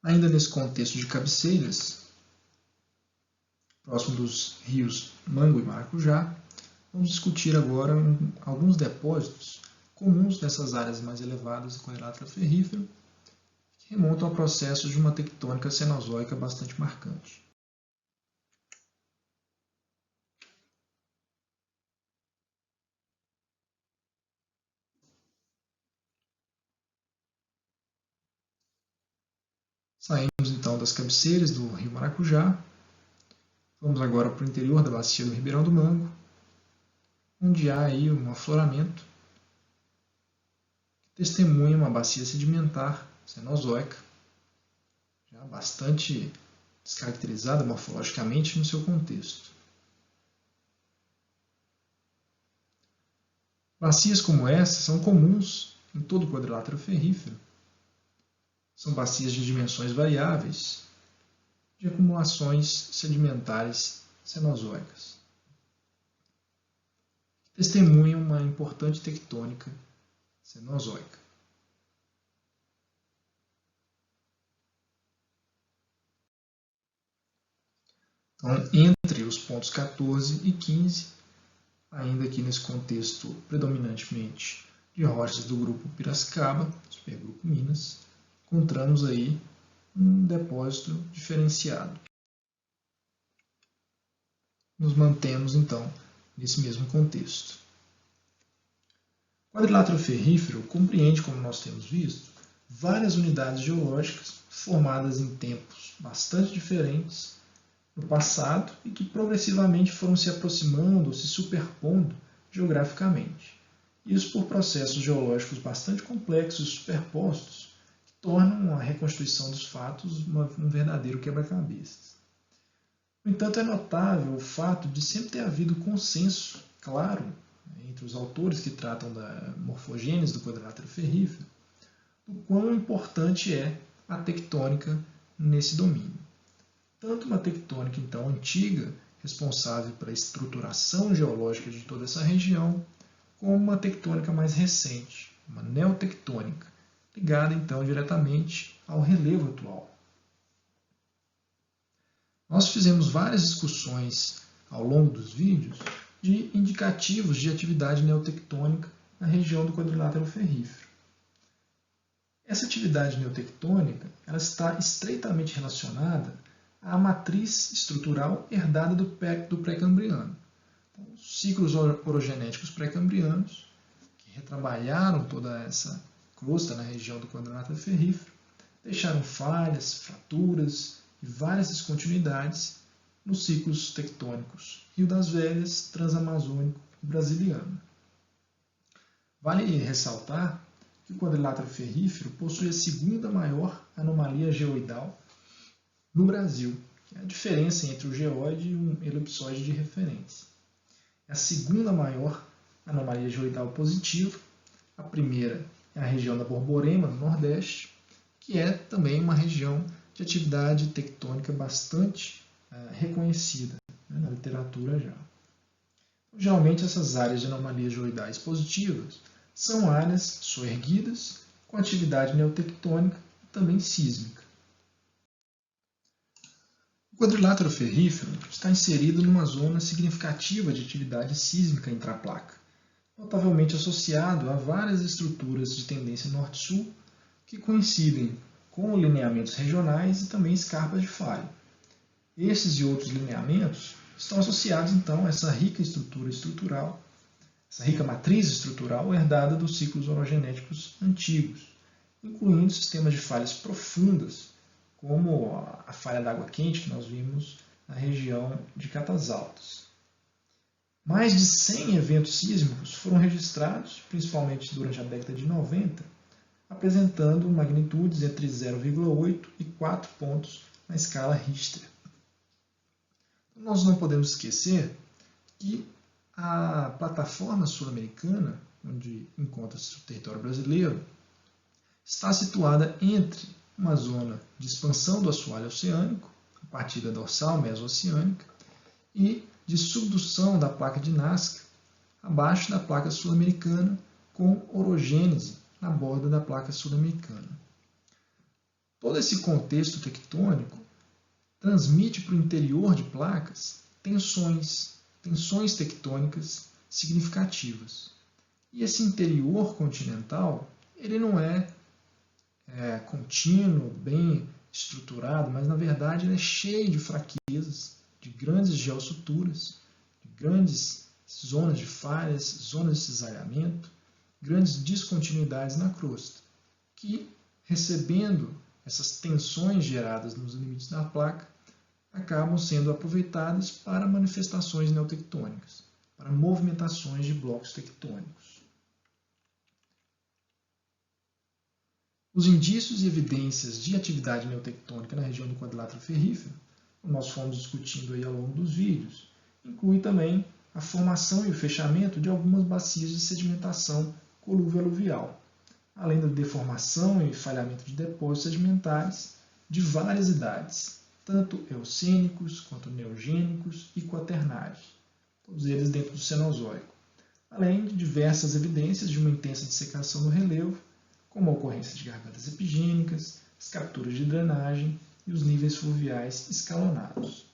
Ainda nesse contexto de cabeceiras, próximo dos rios Mango e Maracujá, vamos discutir agora alguns depósitos comuns nessas áreas mais elevadas do quadrilátero ferrífero, que remontam a processos de uma tectônica cenozoica bastante marcante. Saímos então das cabeceiras do rio Maracujá, vamos agora para o interior da bacia do Ribeirão do Mango, onde há aí um afloramento que testemunha uma bacia sedimentar cenozoica, já bastante descaracterizada morfologicamente no seu contexto. Bacias como essa são comuns em todo o quadrilátero ferrífero. São bacias de dimensões variáveis, de acumulações sedimentares cenozoicas, que testemunham uma importante tectônica cenozoica. Então, entre os pontos 14 e 15, ainda aqui nesse contexto predominantemente de rochas do grupo Piracicaba, supergrupo Minas, encontramos aí um depósito diferenciado. Nos mantemos, então, nesse mesmo contexto. O quadrilátero ferrífero compreende, como nós temos visto, várias unidades geológicas formadas em tempos bastante diferentes no passado e que progressivamente foram se aproximando ou se superpondo geograficamente. Isso por processos geológicos bastante complexos e superpostos, tornam a reconstituição dos fatos um verdadeiro quebra-cabeças. No entanto, é notável o fato de sempre ter havido consenso claro entre os autores que tratam da morfogênese do quadrilátero ferrífero, do quão importante é a tectônica nesse domínio. Tanto uma tectônica, então, antiga, responsável pela estruturação geológica de toda essa região, como uma tectônica mais recente, uma neotectônica, ligada então diretamente ao relevo atual. Nós fizemos várias discussões ao longo dos vídeos de indicativos de atividade neotectônica na região do quadrilátero ferrífero. Essa atividade neotectônica ela está estreitamente relacionada à matriz estrutural herdada do pré-cambriano. Então, os ciclos orogenéticos pré-cambrianos, que retrabalharam toda essa crosta na região do quadrilátero ferrífero, deixaram falhas, fraturas e várias descontinuidades nos ciclos tectônicos Rio das Velhas, Transamazônico e Brasiliano. Vale ressaltar que o quadrilátero ferrífero possui a segunda maior anomalia geoidal no Brasil, que é a diferença entre o geóide e um elipsóide de referência. É a segunda maior anomalia geoidal positiva. A primeira é a região da Borborema, no Nordeste, que é também uma região de atividade tectônica bastante reconhecida na literatura já. Geralmente, essas áreas de anomalias geoidais positivas são áreas soerguidas com atividade neotectônica e também sísmica. O quadrilátero ferrífero está inserido numa zona significativa de atividade sísmica intraplaca, notavelmente associado a várias estruturas de tendência norte-sul que coincidem com lineamentos regionais e também escarpas de falha. Esses e outros lineamentos estão associados, então, a essa rica estrutural, essa rica matriz estrutural herdada dos ciclos orogenéticos antigos, incluindo sistemas de falhas profundas, como a falha d'água quente que nós vimos na região de Catas Altas. Mais de 100 eventos sísmicos foram registrados, principalmente durante a década de 90, apresentando magnitudes entre 0,8 e 4 pontos na escala Richter. Nós não podemos esquecer que a plataforma sul-americana, onde encontra-se o território brasileiro, está situada entre uma zona de expansão do assoalho oceânico, a partir da dorsal meso-oceânica, e de subdução da placa de Nazca, abaixo da placa sul-americana, com orogênese na borda da placa sul-americana. Todo esse contexto tectônico transmite para o interior de placas tensões tectônicas significativas. E esse interior continental, ele não é contínuo, bem estruturado, mas na verdade ele é cheio de fraquezas, de grandes geossuturas, de grandes zonas de falhas, zonas de cisalhamento, grandes descontinuidades na crosta, que, recebendo essas tensões geradas nos limites da placa, acabam sendo aproveitadas para manifestações neotectônicas, para movimentações de blocos tectônicos. Os indícios e evidências de atividade neotectônica na região do quadrilátero ferrífero, como nós fomos discutindo aí ao longo dos vídeos, inclui também a formação e o fechamento de algumas bacias de sedimentação colúvio-aluvial, além da deformação e falhamento de depósitos sedimentares de várias idades, tanto eocênicos quanto neogênicos e quaternários, todos eles dentro do Cenozoico, além de diversas evidências de uma intensa dissecação do relevo, como a ocorrência de gargantas epigênicas, as capturas de drenagem e os níveis fluviais escalonados.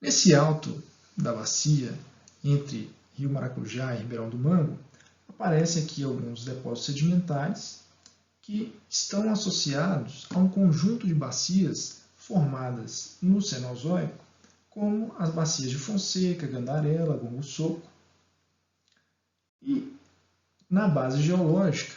Nesse alto da bacia, entre Rio Maracujá e Ribeirão do Mango, aparecem aqui alguns depósitos sedimentares que estão associados a um conjunto de bacias formadas no Cenozoico, como as bacias de Fonseca, Gandarela, Gongo Soco. E na base geológica,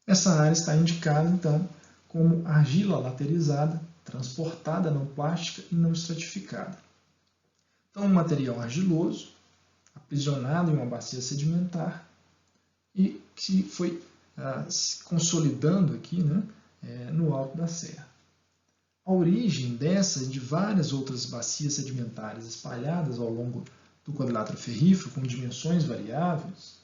essa área está indicada, então, como argila laterizada, transportada não plástica e não estratificada. Então, um material argiloso, aprisionado em uma bacia sedimentar e que foi se consolidando aqui, no alto da serra. A origem dessa e de várias outras bacias sedimentares espalhadas ao longo do quadrilátero ferrífero, com dimensões variáveis,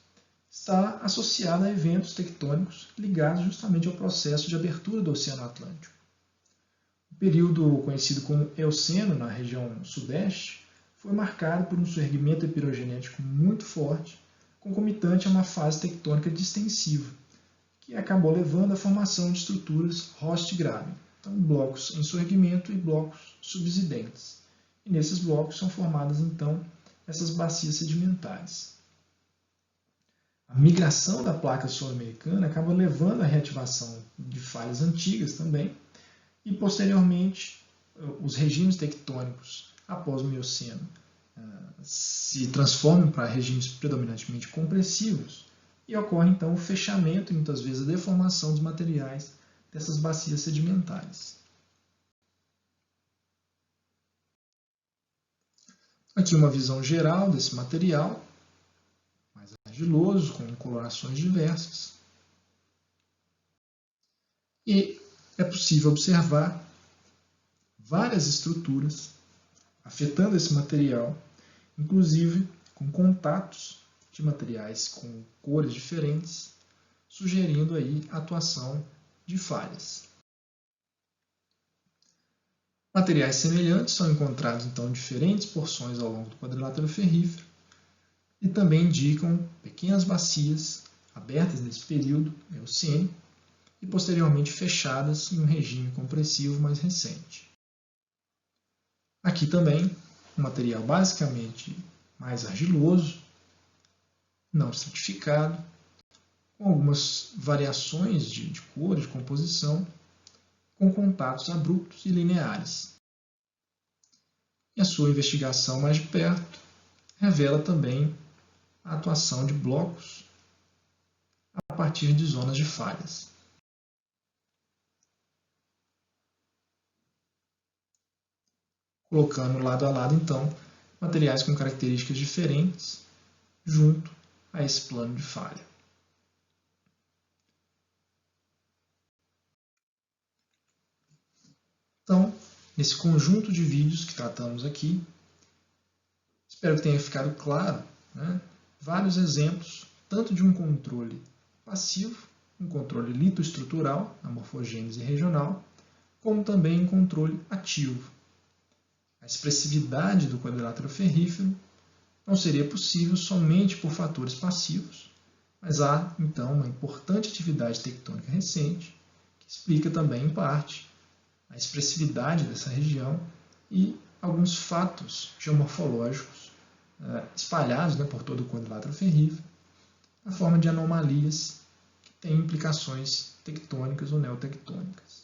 está associada a eventos tectônicos ligados justamente ao processo de abertura do Oceano Atlântico. O período conhecido como Eoceno, na região sudeste, foi marcado por um surgimento epirogenético muito forte, concomitante a uma fase tectônica distensiva, que acabou levando à formação de estruturas host-graben, então blocos em surgimento e blocos subsidentes. E nesses blocos são formadas, então, essas bacias sedimentares. A migração da placa sul-americana acaba levando à reativação de falhas antigas também, e posteriormente os regimes tectônicos após o Mioceno se transformam para regimes predominantemente compressivos e ocorre então o fechamento e muitas vezes a deformação dos materiais dessas bacias sedimentares. Aqui uma visão geral desse material, mais argiloso, com colorações diversas. E é possível observar várias estruturas afetando esse material, inclusive com contatos de materiais com cores diferentes, sugerindo aí a atuação de falhas. Materiais semelhantes são encontrados então em diferentes porções ao longo do quadrilátero ferrífero e também indicam pequenas bacias abertas nesse período eocênico e posteriormente fechadas em um regime compressivo mais recente. Aqui também um material basicamente mais argiloso, não estratificado, com algumas variações de cor, de composição, com contatos abruptos e lineares. E a sua investigação mais de perto revela também a atuação de blocos a partir de zonas de falhas. Colocando lado a lado, então, materiais com características diferentes junto a esse plano de falha. Então, nesse conjunto de vídeos que tratamos aqui, espero que tenha ficado claro, vários exemplos, tanto de um controle passivo, um controle litoestrutural, a morfogênese regional, como também um controle ativo. A expressividade do quadrilátero ferrífero não seria possível somente por fatores passivos, Mas há, então, uma importante atividade tectônica recente que explica também, em parte, a expressividade dessa região e alguns fatos geomorfológicos espalhados por todo o quadrilátero ferrífero, na forma de anomalias que têm implicações tectônicas ou neotectônicas.